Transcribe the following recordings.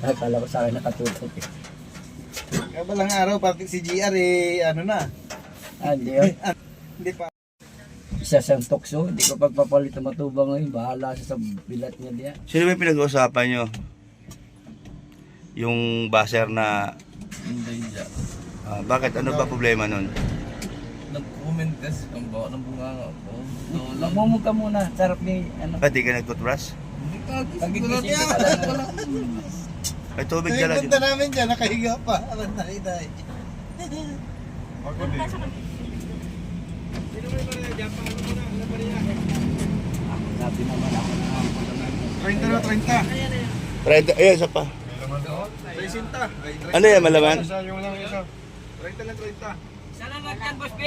Akala ko sa akin nakatutok eh. Kaya balang araw, pati si GR eh, ano na. Hindi yun. Hindi pa. Isa siyang tukso, hindi ko pagpapalit ang matubang ngayon. Bahala siya sa bilat niya diya. Sino ba yung pinag-uusapan nyo? Yung baser na... Hindi dyan. bakit? Ano ba problema nun? Nag-comment kasi ang bawa ng bunganga ko. Magmumug ka muna, sarap ni ano. Ba't di ka nag-toothbrush? Hindi ka, Pagigising ko pa lang. May tubig ka lang. Punta namin dyan, nakahiga pa. Aranday-day. Sabi naman ako na 30 na, 30. Ayun, isa pa. 30. Ano yan, malaman? Yung lang isa. 30 na, 30. Isa lang yan, boss B.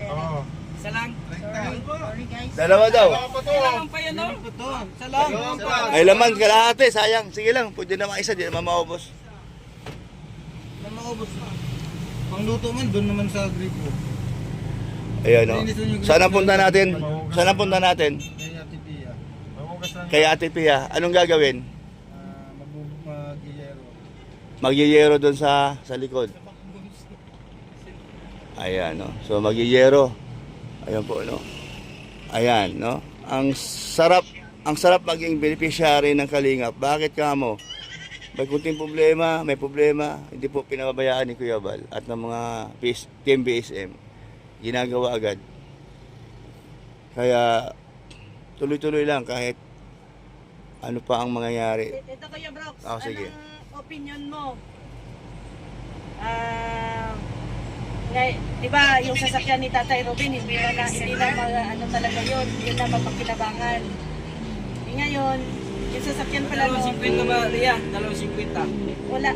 Oo. Isa lang. 30. Dalawa daw. Kailangan pa yun, no? Isa lang. May laman, kalahati, sayang. Sige lang, pwede naman isa, di naman maubos. Maubos na. Pangluto man, doon naman sa gripo. Ayan o. Saan ang punta natin? Saan ang punta natin? Kaya Ate Pia. Magugas lang. Kay Ate Pia. Anong gagawin? Mag-iyero. Magyeyero doon sa likod. Ayan, no. So magyeyero. Ayan po, no. Ayan, no. Ang sarap maging beneficiary ng Kalingap. Bakit kamo? May kunting problema, hindi po pinababayaan ni Kuya Bal at ng mga team BSM. Ginagawa agad. Kaya tuloy-tuloy lang kahit ano pa ang mangyayari. Ito Kuya Brox, Sige. anong opinion mo? Di ba yung sasakyan ni Tatay Robin, hindi na ano talaga yun na mapagkinabangan. Ngayon, yung sasakyan pala no, 250 ba, Ria? 250. wala.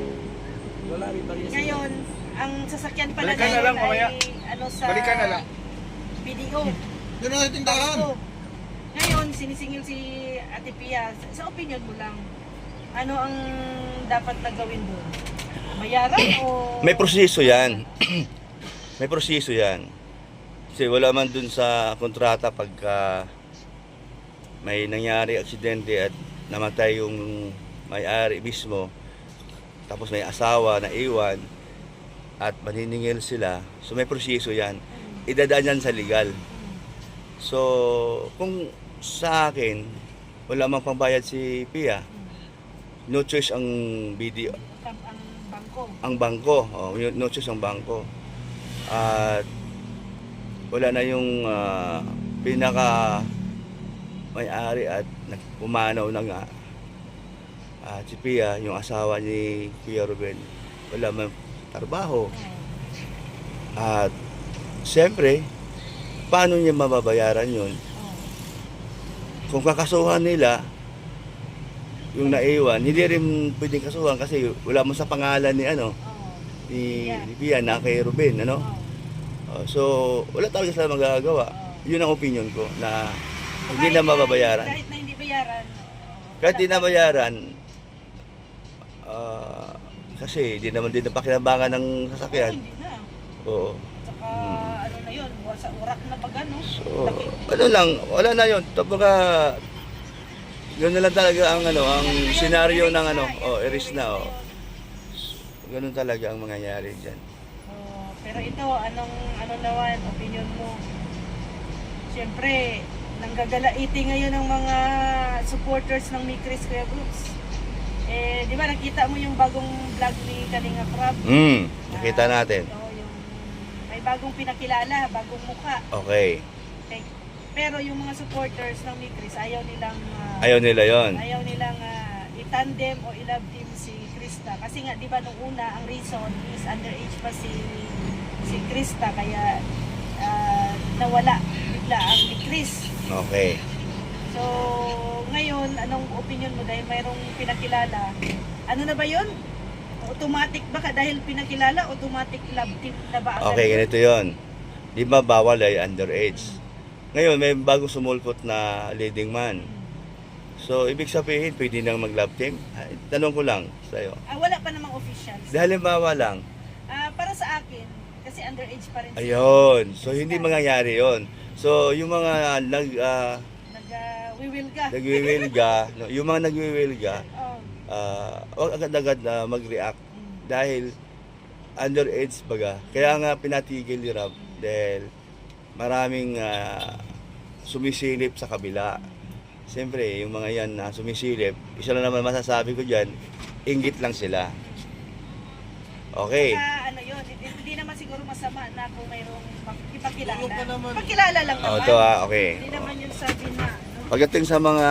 Wala rin ba rin? Ngayon, ang sasakyan pala Balikan na lang, mamaya. ay ano sa Balikan na lang. BDO. Doon na tindahan. Ngayon, sinisingil si Ate Pia. Sa opinion mo lang, ano ang dapat na gawin doon? Bayaran o... May proseso yan. May proseso yan. Kasi wala man dun sa kontrata pagka may nangyari aksidente at namatay yung may-ari mismo, tapos may asawa na iwan at maniningil sila. So may proseso yan. Idadaan yan sa legal. So kung sa akin, wala mang pambayad si Pia, no choice ang BDO. ang bangko. Ang bangko, no choice ang bangko. At wala na yung pinaka may-ari at pumanaw na nga. At si Pia, yung asawa ni Kuya Ruben, wala man trabaho. At siyempre, paano niya mababayaran yun? Kung kakasuhan nila, yung naiwan, hindi rin pwedeng kasuhan kasi wala mo sa pangalan ni ni Pia na kay Ruben, so wala talaga sila magagawa. Yun ang opinion ko na hindi na mababayaran. Kahit na hindi bayaran. Kahit hindi na bayaran, kasi hindi naman din napakinabangan ng sasakyan. Hindi na. Oo. Saka ano na yun, sa urak na pag ano. So, ano lang, wala na yun. Tapos yun na lang talaga ang ang senaryo ng iris na. Ganun talaga ang mangyayari dyan. Pero ito, ano naman, opinion mo? Siyempre, nanggagalaiti ngayon ng mga supporters ng Mikris Kuya Brooks. Di ba nakita mo yung bagong vlog ni Kalinga Crab? Nakita natin. May bagong pinakilala, bagong mukha. Okay. Pero yung mga supporters ng Mikris, ayaw nilang Ayaw nila yon. ayaw nilang i-tandem o i-love team si Krista. Kasi nga, di ba nung una, ang reason is underage pa si Krista. Kaya nawala bigla ang ni Chris. Okay. So, ngayon, anong opinion mo dahil mayroong pinakilala? Ano na ba yun? Automatic ba dahil pinakilala, automatic love team na ba agad? Okay, ganito yon. Di ba bawal ay underage? Ngayon, may bagong sumulpot na leading man. So, ibig sabihin, pwede nang mag-love team? Tanong ko lang sa'yo. Wala pa namang officials. Dahil halimbawa lang. Para sa akin, kasi underage pa rin. Ayun. So, hindi mangyayari yon. So, yung mga Nag-wiwilga. nagwiwilga, yung mga nagwiwilga, wag agad-agad na mag-react dahil underage baga. Kaya nga pinatigil ni Rob dahil maraming sumisilip sa kabila. Siyempre, yung mga yan na sumisilip, isa lang naman masasabi ko dyan, inggit lang sila. Okay. Ano yun, hindi naman siguro masama na kung mayroong ipakilala. Oo pa naman. Pakilala lang naman. Ito okay. Hindi naman yun sabi na, no? Pagdating sa mga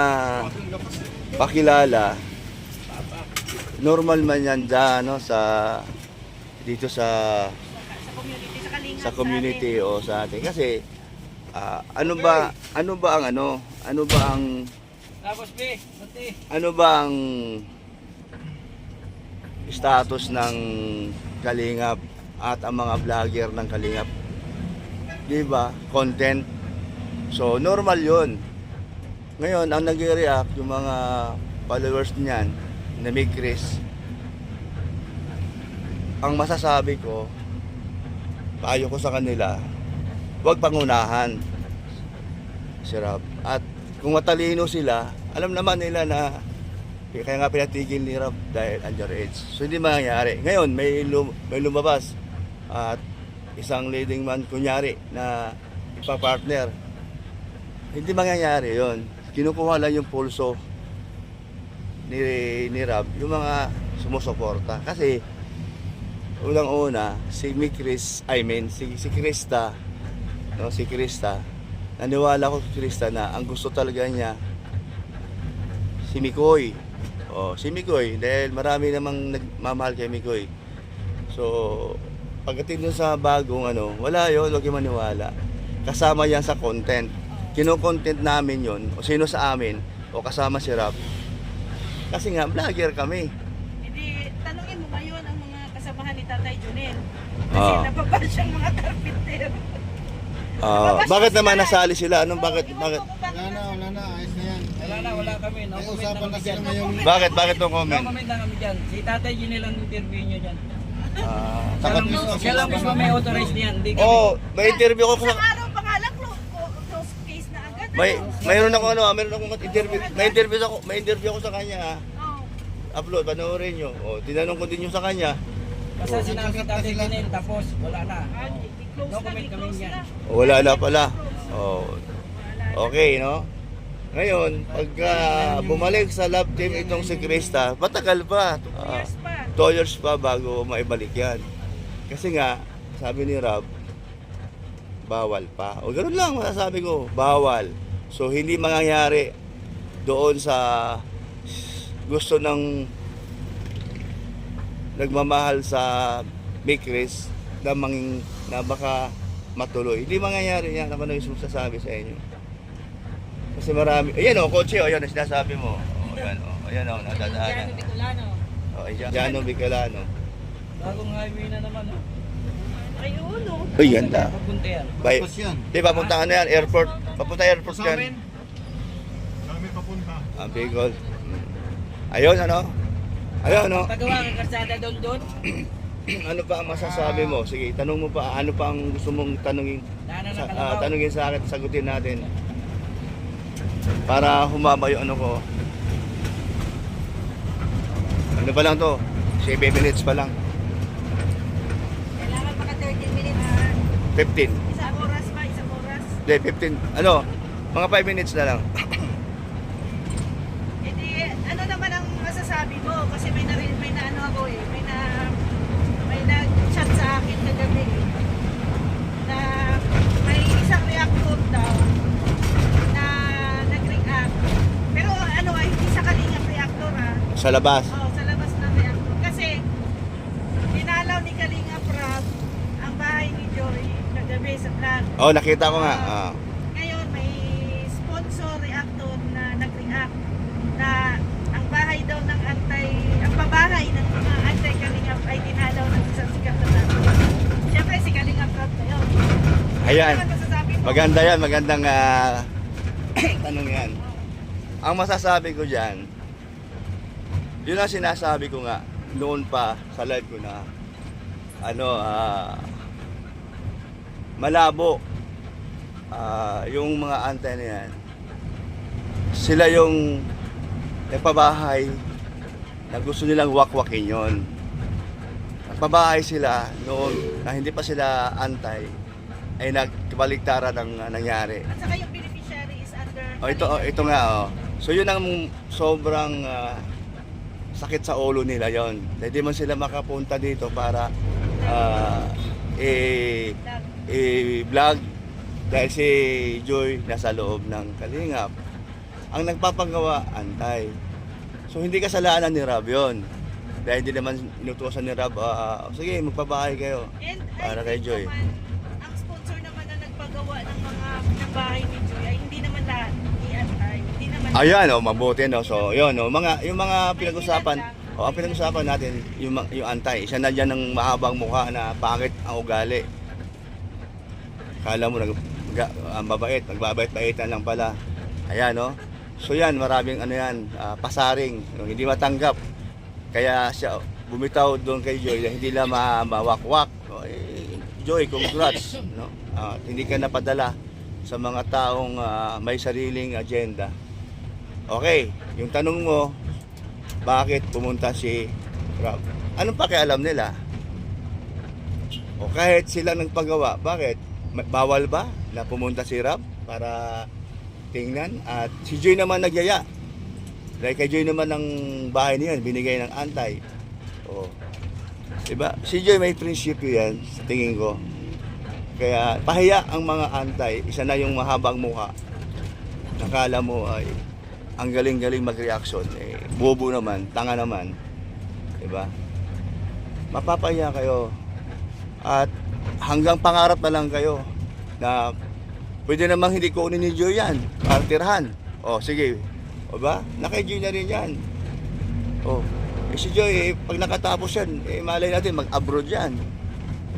pakilala, normal man yan dyan, no, dito sa Sa community, sa Kalingap. sa community o sa atin. Kasi, ano ba ang status ng Kalingap at ang mga vlogger ng Kalingap? Di ba? Content. So, normal yun. Ngayon, ang nag-react, yung mga followers niyan, na may Chris, ang masasabi ko, payo ko sa kanila, huwag pangunahan si Rob. At kung matalino sila, alam naman nila na kaya nga pinatigil ni Rob dahil underage. So hindi mangyayari. Ngayon may lumabas at isang leading man kunyari na ipapartner. Hindi mangyayari yon. Kinukuha lang yung pulso ni Rob, yung mga sumusuporta. Kasi unang-una, si Krista, no, si Krista, naniwala ko si Krista na ang gusto talaga niya si Mikoy. Si Mikoy, dahil marami namang nagmamahal kay Mikoy. So, pagdating dun sa bagong wala yun, huwag yung maniwala. Kasama yan sa content. Kino-content namin yun, o sino sa amin, o kasama si Rob. Kasi nga, vlogger kami. Hindi, tanungin mo ngayon ang mga kasamahan ni Tatay Junel. Kasi nababash siyang mga carpenter. Bakit naman nasali sila? Bakit? Wala na, ayos na yan. Wala kami. No May comment usapan na na kami sila dyan. ngayon. Bakit no No comment? comment na kami dyan. Si Tatay Junel ang interview nyo dyan. Takot mismo Siya lang mismo may authorize niyan. Hindi kami. May interview ko Isang araw pa nga lang, close case na agad. mayroon akong interview. May interview ako sa kanya. Upload, panoorin nyo. Tinanong ko din yung sa kanya. Basta sinabi Tatay Junel, tapos wala na. Close No na, comment kami close yan. na. Wala na pala. Okay, no? Ngayon, pagka bumalik sa lab team itong si Krista, matagal pa. 2 years pa. 2 years pa bago maibalik yan. Kasi nga, sabi ni Rob, bawal pa. O ganoon lang masasabi ko, bawal. So, hindi mangyayari doon sa gusto ng nagmamahal sa Mikris na baka matuloy. Hindi mangyayari yan. Ako na yung sasabi sa inyo. Kasi marami. Ayan kotse ayan ang sinasabi mo. Ayan nadadaanan. Jano Bicolano. Bagong highway na naman. Ayun, no. Uy, ganda. Papunta yan. Tapos yan. Di papunta ka na yan, airport. Papunta airport Sa yan. amin. Kami papunta. Bicol. Ayun, Pagawa ng karsada doon. Ano pa ang masasabi mo? Sige, tanong mo pa. Ano pa ang gusto mong tanungin sa akin, sagutin natin. Para humaba yung ano ko. Ano pa lang to? 7 minutes pa lang. Kailangan maka 13 minutes. 15. Isang oras pa, isang oras. Hindi, 15. Mga 5 minutes na lang. Hindi, ano naman ang masasabi mo? Kasi may na ako may nag-chat sa akin kagabi na may isang reactor daw na nag-react. Pero hindi sa Kalingap reactor Sa labas. sa labas ng reactor. Kasi dinalaw ni Kalingap Rob ang bahay ni Joy kagabi sa vlog. Nakita ko nga. Ngayon may sponsor reactor na nag-react na ang bahay daw ng ang pabahay ng mga anti-Kalingap ay dinalaw ng isang sikat na tao. Siyempre si Kalingap Rob na yun. Ayan. Ano masasabi mo? Maganda yan, magandang tanong yan. Ang masasabi ko dyan, yun ang sinasabi ko nga noon pa sa live ko na malabo yung mga antay na yan. Sila yung nagpabahay na gusto nilang wakwakin yon. Nagpabahay sila noon na hindi pa sila antay, ay nagbaliktaran ng nangyari. At saka yung beneficiary is under... Ito nga, oh. So yun ang sobrang sakit sa ulo nila yon. Hindi man sila makapunta dito para i-vlog dahil si Joy nasa loob ng Kalingap. Ang nagpapagawa, antay. So hindi kasalanan ni Rob yun. Dahil hindi naman inutusan ni Rob, sige, magpabahay kayo And para I kay think Joy. naman, ang sponsor naman na nagpagawa ng mga ng bahay ni Joy ay hindi naman lahat i-antay. Hindi naman Ayan, mabuti, no? So, yun, yung mga pinag-usapan, ang pinag-usapan natin, yung antay. Isa na dyan ng mahabang mukha na pangit ang ugali. Kala mo, ang babait, nagbabait-baitan lang pala. Ayan, no? So yan, maraming pasaring, hindi matanggap. Kaya siya bumitaw doon kay Joy na hindi lang mawakwak. Joy, congrats, no? Hindi ka napadala sa mga taong may sariling agenda. Okay, yung tanong mo, bakit pumunta si Rob? Anong pakialam nila? O kahit sila nagpagawa, bakit? Bawal ba na pumunta si Rob para tingnan? At si Joy naman nagyaya. Dahil kay Joy naman ang bahay niyan, binigay ng antay. O, diba? Si Joy may prinsipyo yan, sa tingin ko. Kaya pahiya ang mga antay, isa na yung mahabang mukha. Nakala mo ay ang galing-galing mag-reaction. Bobo naman, tanga naman. Diba? Mapapahiya kayo. At hanggang pangarap na lang kayo na pwede namang hindi kunin ni Joy yan, para tirahan. O, sige. O ba? Naka-Joy na rin yan. O, si Joy, pag nakatapos yan, malay natin, mag-abroad yan.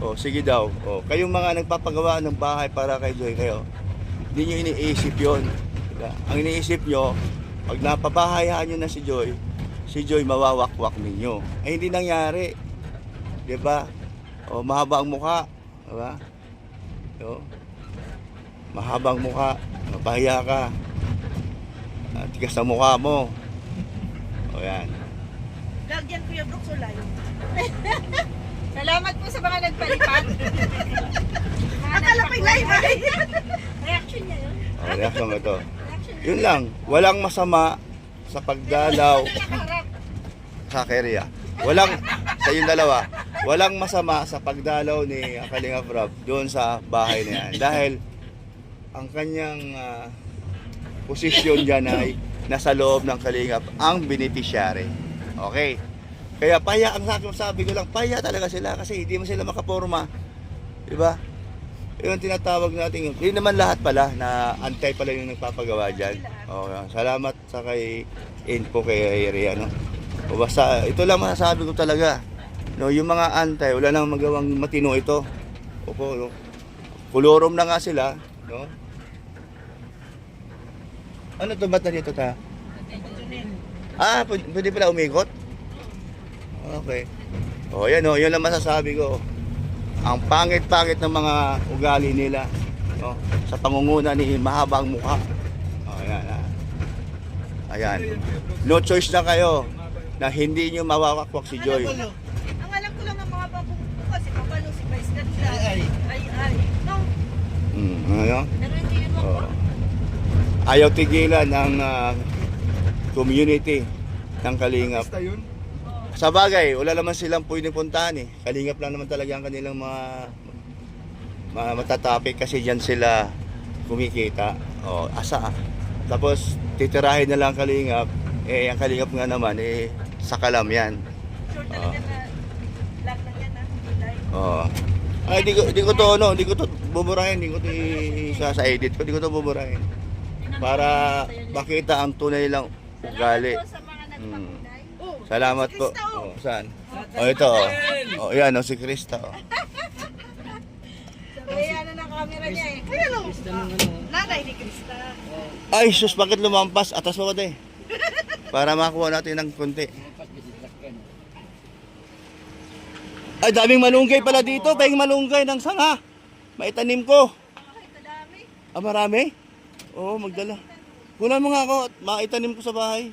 O, sige daw. O, kayong mga nagpapagawa ng bahay para kay Joy, kayo, hindi nyo iniisip yun. Diba? Ang iniisip nyo, pag napabahayahan nyo na si Joy mawawakwak ninyo. Ay, hindi nangyari. Diba? O, mahaba ang mukha. Diba? O, mahabang mukha, mapahiya ka. Tigas na mukha mo. O yan. Lagyan Kuya Brooks o live. Salamat po sa mga nagpalipat. Akala ko'y live ay. Reaction niya yun. O, reaction mo ito. Yun lang, walang masama sa pagdalaw sa Keria. Walang, sa yung dalawa, walang masama sa pagdalaw ni Kalingap Rob doon sa bahay na yan. Dahil ang kanyang posisyon dyan ay nasa loob ng Kalingap ang beneficiary. Okay? Kaya pahiya, ang sabi ko lang, pahiya talaga sila kasi hindi mo sila makaporma. Diba? Yun ang tinatawag natin. Hindi naman lahat pala na antay pala yung nagpapagawa dyan. Okay. Salamat sa kay info kay Ria. No? O basta, ito lang masasabi ko talaga. No, yung mga antay, wala nang magawang matino ito. Opo, no? Kolorom na nga sila. No? Ano to, ba't na dito ta? Pwede pala umikot? Okay. O yan o, yun lang masasabi ko. Ang pangit-pangit ng mga ugali nila, no? Sa pangunguna ni mahabang mukha. O yan. Ayan. No choice na kayo na hindi nyo mawawakwak si Joy. Ang alam ko lang ng mga babuko si Papalo, si Vice Ganda. Ay. No? Ano? Pero hindi yun mo. Ayaw tigilan ng community ng Kalingap. Sa bagay, wala naman silang pwedeng puntahan eh. Kalingap lang naman talaga ang kanilang matatapik kasi dyan sila kumikita. O, asa. Tapos, titirahin na lang Kalingap. Ang Kalingap nga naman, sa Kalam yan. Sure talaga na lahat lang yan Ay, di ko to buburahin, di ko to sa edit ko, di ko to buburahin. Para makita ang tunay lang ugali. Sa mga nagpakulay. Salamat po. Saan? Ito. Yan, si Krista. Ayan na ng camera niya eh. Kaya lang. Nanay ni Krista. Ay, sus, bakit lumampas? Atas mo ba para makuha natin ng konti. Ay, daming malunggay pala dito. Pahing malunggay ng sanga. Maitanim ko. Kadami. Marami? Oo, magdala. Kunan mo nga ako at maitanim ko sa bahay.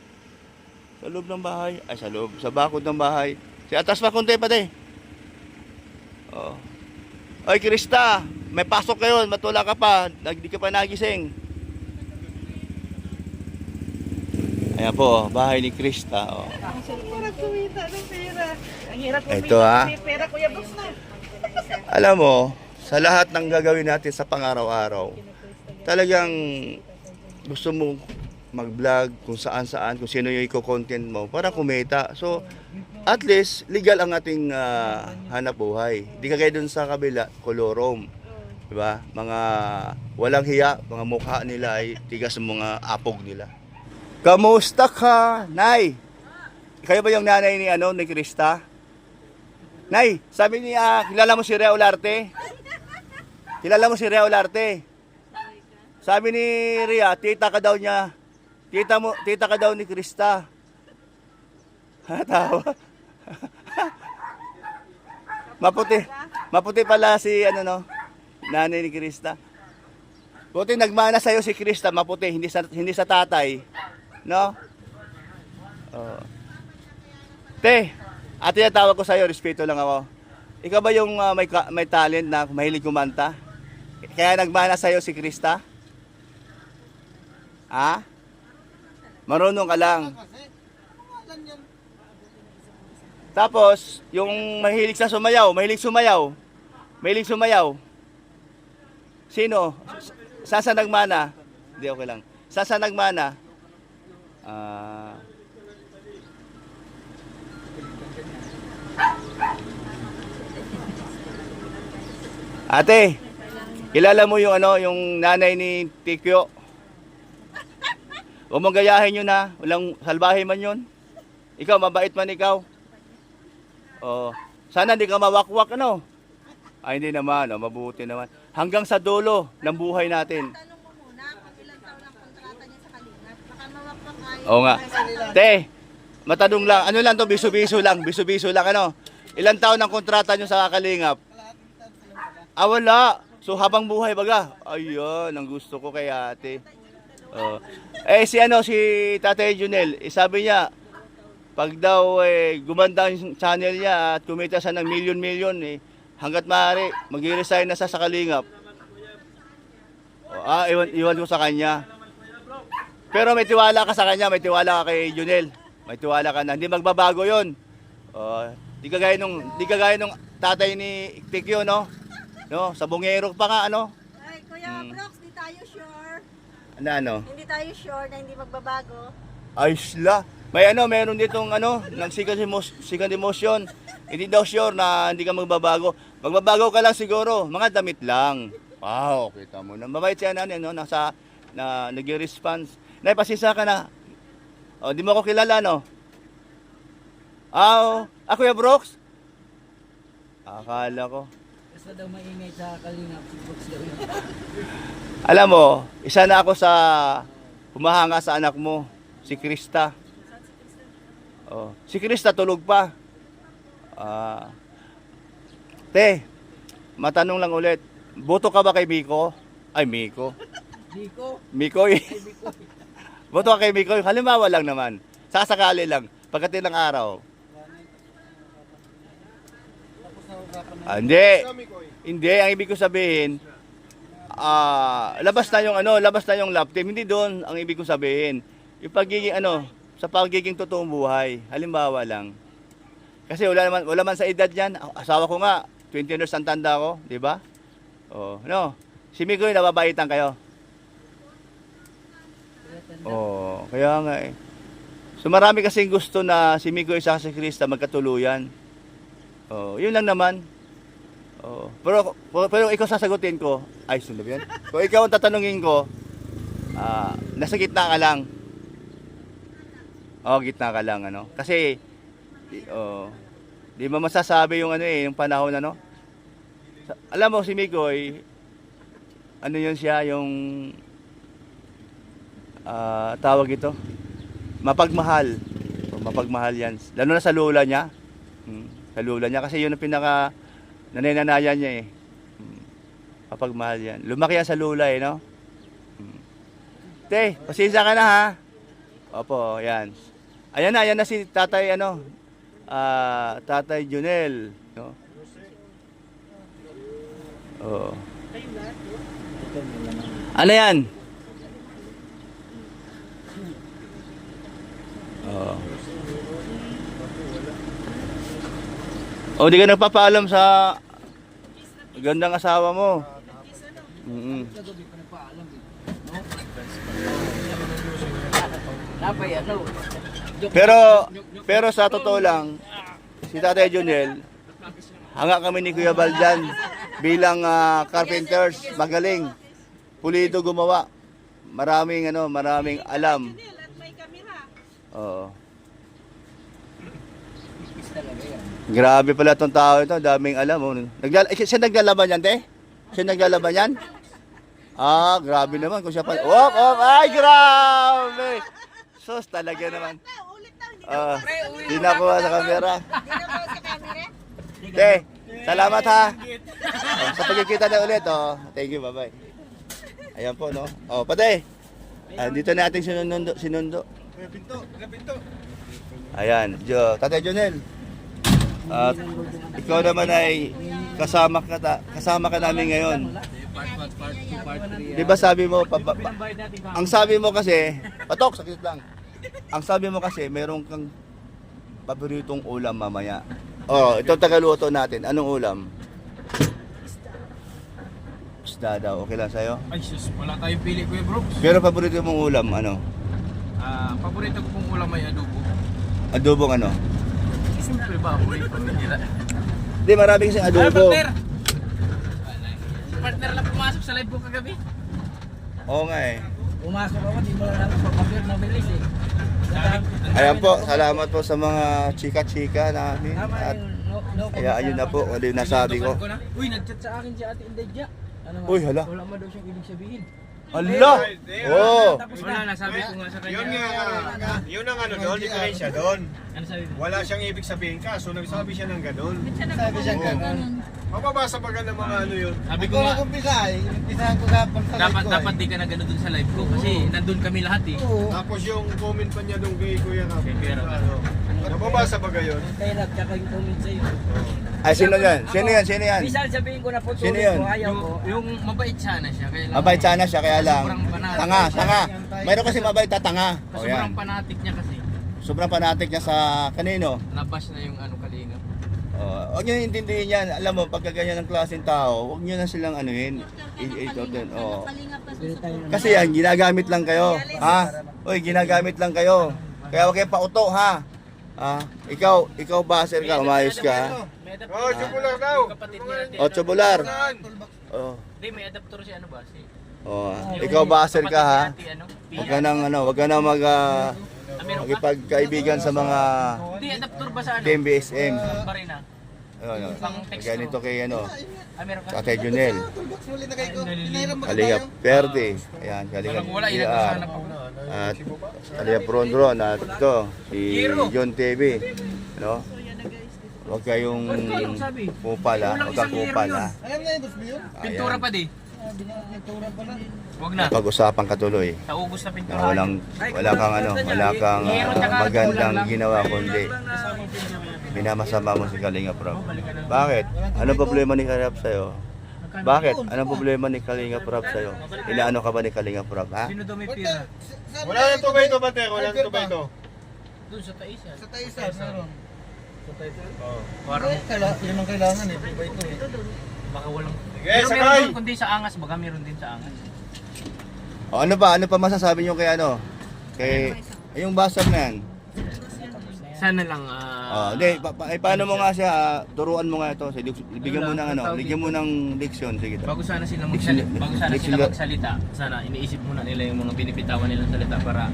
Sa loob ng bahay. Ay, sa loob. Sa bakod ng bahay. Si atas pa konti pa de. Oh. Oy, Krista, may pasok kayo. Matula ka pa. Hindi ka pa nagising. Ayan po, bahay ni Krista. Oh. Ang hirap kumita ng pera. Ang hirap kumita Ito, ha? ng pera, Kuya Brooks na. Alam mo, sa lahat ng gagawin natin sa pang-araw-araw, talagang gusto mo mag-vlog kung saan-saan, kung sino yung i-content mo para kumita. So, at least, legal ang ating hanap buhay. Di ka kaya dun sa kabila, kolorom. Diba? Mga walang hiya, mga mukha nila ay tigas ng mga apog nila. Kamusta ka, Nay? Kayo ba yung nanay ni Krista? Nay, sabi niya, kilala mo si Rea Olarte? Kilala mo si Rea Olarte? Sabi ni Ria, tita ka daw niya. Tita ka daw ni Krista. Tawa. Maputi pala si nanay ni Krista. Buti nagmana sa'yo si Krista, maputi, hindi sa tatay. No? Oh. Te, ate, tawag ko sa'yo, respeto lang ako. Ikaw ba yung may talent na mahilig kumanta? Kaya nagmana sa'yo si Krista? Ha? Marunong ka lang. Tapos, yung mahilig sumayaw. Mahilig sumayaw. Sino? Saan nagmana? Hindi, okay lang. Saan nagmana? Ate, kilala mo yung nanay ni Tikyo? Huwag mong gayahin yun ha. Walang salbahe man yun. Ikaw, mabait man ikaw. Oh, sana hindi ka mawakwak Ay, hindi naman. Mabuti naman. Hanggang sa dulo ng buhay natin. Tanong mo muna kung ilang taon ang kontrata niya sa Kalinga. Baka mawakpak kayo. Oo nga. Te, matanong lang. Ano lang to? Biso-biso lang. Ilang taon ang kontrata nyo sa Kalingap? Wala. So, habang buhay baga. Ayun, ang gusto ko kay ate. Oh. Si Tatay Junel, sabi niya, pag daw gumanda yung channel niya at kumita siya ng milyon-milyon, hanggat maaari, mag-resign na sa Kalingap. Iwan ko sa kanya. Pero may tiwala ka sa kanya, may tiwala ka kay Junel. May tiwala ka na, hindi magbabago yon. Di kagaya nung tatay ni Tikyo, no? Sa bungero pa nga, Ay, Kuya Brooks, di tayo sure. Hindi tayo sure na hindi magbabago. Ay, sila. Meron ditong ng second emotion. Hindi daw sure na hindi ka magbabago. Magbabago ka lang siguro, mga damit lang. Wow, kita mo na. Mabait siya nag-response. Pasisa ka na. Di mo ako kilala, no? Ako Kuya Brooks? Akala ko. Basta daw maingay sa Kalingap, si Brooks daw yun. Alam mo, isa na ako sa humahanga sa anak mo, si Krista. Si Krista tulog pa. Te, matanong lang ulit. Boto ka ba kay Miko? Ay, Miko. Miko eh. Boto ka kay Miko. Halimbawa lang naman. Sasakali lang. Pagdating ng araw. Hindi. Ang ibig ko sabihin, labas na yung love team. Hindi doon ang ibig ko sabihin. Yung pagiging sa pagiging totoong buhay. Halimbawa lang. Kasi wala man sa edad niyan. Asawa ko nga, 20 years ang tanda ko, di ba? Si Miko, nababaitan kayo. Kaya nga eh. So marami kasing gusto na si Miko isa si Krista magkatuluyan. Yun lang naman. Pero ikaw sasagutin ko, ay sunod yan. Kung ikaw ang tatanungin ko, nasa gitna ka lang. Gitna ka lang Kasi di mo masasabi yung yung panahon Alam mo si Mikoy, yun siya yung tawag ito, mapagmahal. Mapagmahal yan. Lalo na sa lola niya. Sa lola niya kasi yun ang pinaka nanenanayan niya Mapagmahal yan. Lumaki yan sa lola no? Te, pasensya ka na ha. Opo, yan. Ayan na si Tatay ano, Tatay Junel, no? Oh. Ano yan? Oh. Oh, di ka nagpapaalam sa gandang asawa mo. Napay ano. Pero sa totoo lang, si Tatay Junel, hanga kami ni Kuya Baldan bilang carpenters, magaling. Pulido gumawa. Maraming alam. At may kamera. Oo. Grabe pala tong tao ito, daming alam. Oh. Siya naglalaban yan, te? Siya naglalaban yan? Ah, grabe naman kung siya pa. Ay, grabe! Sos talaga naman. Di nakuha sa kamera. Te, salamat ha. Sa pagkikita na ulit. Thank you, bye-bye. Ayan po, no? Pate. Dito natin sinundo. Pinto. Ayan, Tatay Jonel. At ikaw naman ay kasama ka namin ngayon. Part 3. Di ba sabi mo, ang sabi mo kasi, patok, sakit lang. Ang sabi mo kasi, meron kang paboritong ulam mamaya. Ito tagaluto natin. Anong ulam? Isda daw. Okay lang sa'yo? Ay sus, wala tayong pili Kuya Brooks. Pero paborito mong ulam, ano? Paborito ko pong ulam ay adobo. Adobong ano? Siyempre baboy, pamihira. Di, marami kasi adobo. Partner lang pumasok sa live ko kagabi. Oo nga eh. Pumasok ako, di mo lang papapir na bilis eh. Ayan po, salamat po sa mga chika-chika namin. Tama At yung ayun na po, ano yung nasabi ko. Uy, nag-chat sa akin si Ate Inday. Ano Uy, hala. Wala man daw siyang ibig sabihin. Hala! Oh! Wala, nasabi ko nga sa kanya. Yun ang ano doon, diferensya doon. Ano sabi mo? Wala siyang ibig sabihin ka, so nagsabi siya ng ganun. Sabi siya gano'n. Mababasa pa ka ng mga ano yun. Sabi ko Ako nga, nag-umpisa eh. Umpisahan ko kapag sa live ko dapat di ka na gano'n dun sa live ko kasi nandun kami lahat eh. Oo. Tapos yung comment pa niya nung kay Kuya Rap. Kay Kuya Rap. Ano, nababasa pa kayo? Kaya nagtsaka yung comment sa'yo. Ay, sino yan? Sino yan? Minsan sabihin ko na po, Sino tuloy yun? ko, ayaw ko. Yung mabait sana siya. Kaya lang, Mabait sana siya, kaya lang. Sobrang banal. Tanga. Mayroon kasi mabait na tanga. O yan. Sobrang fanatic niya kasi. Sobrang fanatic niya sa kanino. Nabash na yung ano kalinga. Huwag nyo intindihin yan. Alam mo, pagka ganyan ng klaseng tao, huwag nyo na silang anuhin. Kasi yan, ginagamit lang kayo. Ha? Uy, ginagamit lang kayo. Kaya huwag kayo pauto, ha? Ikaw baser ka, umayos ka. Oh, jubular daw. O, tsubular. Hindi, may adapter si ano ba? Si Ikaw baser ka, ha? Ate, ano? Huwag ka nang magipagkaibigan sa mga Hindi, adapter ba sa ano? Team BSM. Pa rin ah. Ganito kay Meron ka? Tatay Junel. Toolbox muli na kayo ko. Pinahiram ba Kalinga tayo? Perde. Ayan, Kalinga Walang wala, PR. inagasanap ako. At Kalinga Prondron. At ito, si John TV. No? Huwag kayong kupal, ha? Huwag kang kupal, ha? Alam na yun, boss mo yun? Pintura pa di. Pintura pa na. Huwag na. Pag-usapan katuloy. Sa ugos na Na pintura. wala kang magandang ginawa kundi minamasama mo si Kalinga Prab. Bakit? Anong problema ni Kalinga Prab sa'yo? Bakit? Anong problema ni Kalinga Prab sa'yo? Inaano ka ba ni Kalinga Prab, ha? Sino daw may pira? Wala nang tubay ito, Bate. Wala nang tubay ito. Doon sa Taisa. Sa Taisa, meron. Parang Yun ang kailangan eh. Diba ito eh. baka walang... Sige, Pero meron sakay! doon, kundi sa angas. Baka meron din sa angas. O, ano pa masasabi niyo kay ano? Kay yung basag na yan. Sana lang, Hindi, paano mo nga siya, turuan mo nga ito. Bigyan mo ng bigyan mo ng leksyon. Sige. bago sana sila Diction- magsalita, sana iniisip muna nila yung mga binipitawan nilang salita para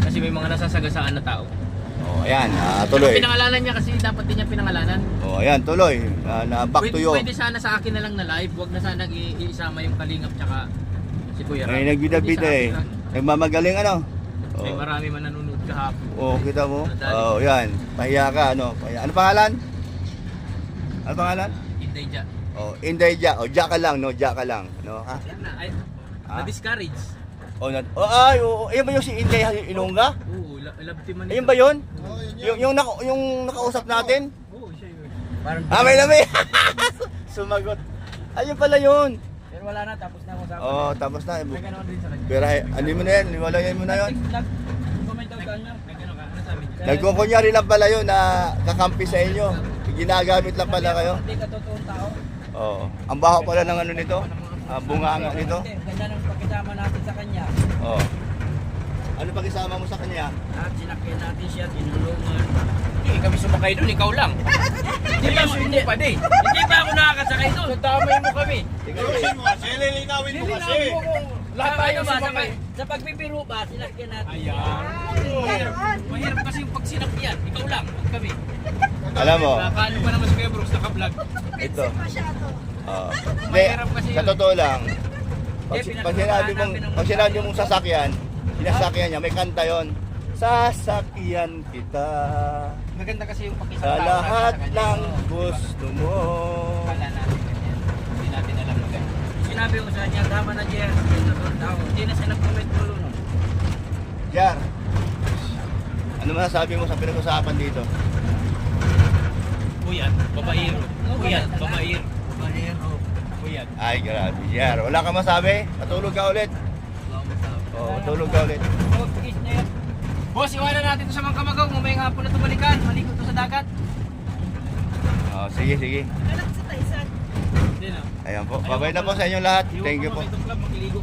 kasi may mga nasasagasaan na tao. Ayan, tuloy. Pinangalanan niya kasi dapat din niya pinangalanan. Ayan, tuloy. Back to you. Pwede sana sa akin na lang na live, wag na sana iisama yung Kalingap tsaka si Kuya Ram. Ay, nagbida-bida eh. Nagmamagaling ano? May marami man nanonood kahapon. Kita mo? Yan. Pahiya ka, ano? Ano pangalan? Ano pangalan? Inday dya. Inday Ja. Ja ka lang, no? Ja ka lang, no? Ha? Na-discourage. Ayun ba yung si Inday Ilongga? Oo, love team man Ayun ba yun? Oo, yun yun. Yung nakausap natin? Oo, siya yun. Parang May lami! Sumagot. Ayun pala yun. pero wala na, tapos na ako sa Tapos na. May gano'n din sa kanya. Pero ano mo na yan, liwalayan mo na yun. Nag-comment daw sa kanya. Nagano ka? Ano sabi niya? Nagkukunyari lang pala yun na kakampi sa inyo. Ginagamit lang pala kayo. Hindi ka totoong tao. Oo. Ang baho pala ng ano nito. Bunganga nito. Hindi, ganda ng pagkisama natin sa kanya. Oo. Ano pag isama mo sa kanya? At sinakyan natin siya, tinulungan. Hindi kami sumakay doon, ikaw lang. Hindi ba hindi pa di? Hindi ba ako nakakasakay doon? Damay mo kami. Ayusin mo kasi, lilinawin mo kasi. Lilinawin mo kung lahat tayo ba, sumakay. sa pagpipiro ba, sinakyan natin. Ayan. Mahirap kasi yung pag sinakyan. Ikaw lang, huwag kami. Alam mo, Nakakaano pa naman si Kuya Brooks, naka-vlog. ito. Masyado. Hindi, Mahirap kasi sa yun. totoo lang, pag, Eh, pag sinabi mong sasakyan, sinasakyan niya, may kanta yon. Sasakyan kita Maganda kasi yung sa pakisama lahat ng gusto mo. Kala natin ganyan. Hindi natin alam na ganyan. Sinabi ko sa kanya, tama na Jer, hindi na totoong tao. Hindi na siya nag-comment tulo no. Jar, ano masasabi mo sa pinag-usapan dito? Puyat, babaero. Puyat, babaero. Puyat. Ay, grabe, Jar. Wala ka masabi? Matulog ka ulit. Oo, matulog ka ulit. Pag-kiss na yan. Boss, iwanan natin ito sa mga kamagaw. Mamaya nga po na tumalikan. Malikot to sa dagat. Sige, sige. Anak sa Taisan. Hindi na. Ayan po. Babay na po sa inyong lahat. Thank you po. Club, makiligo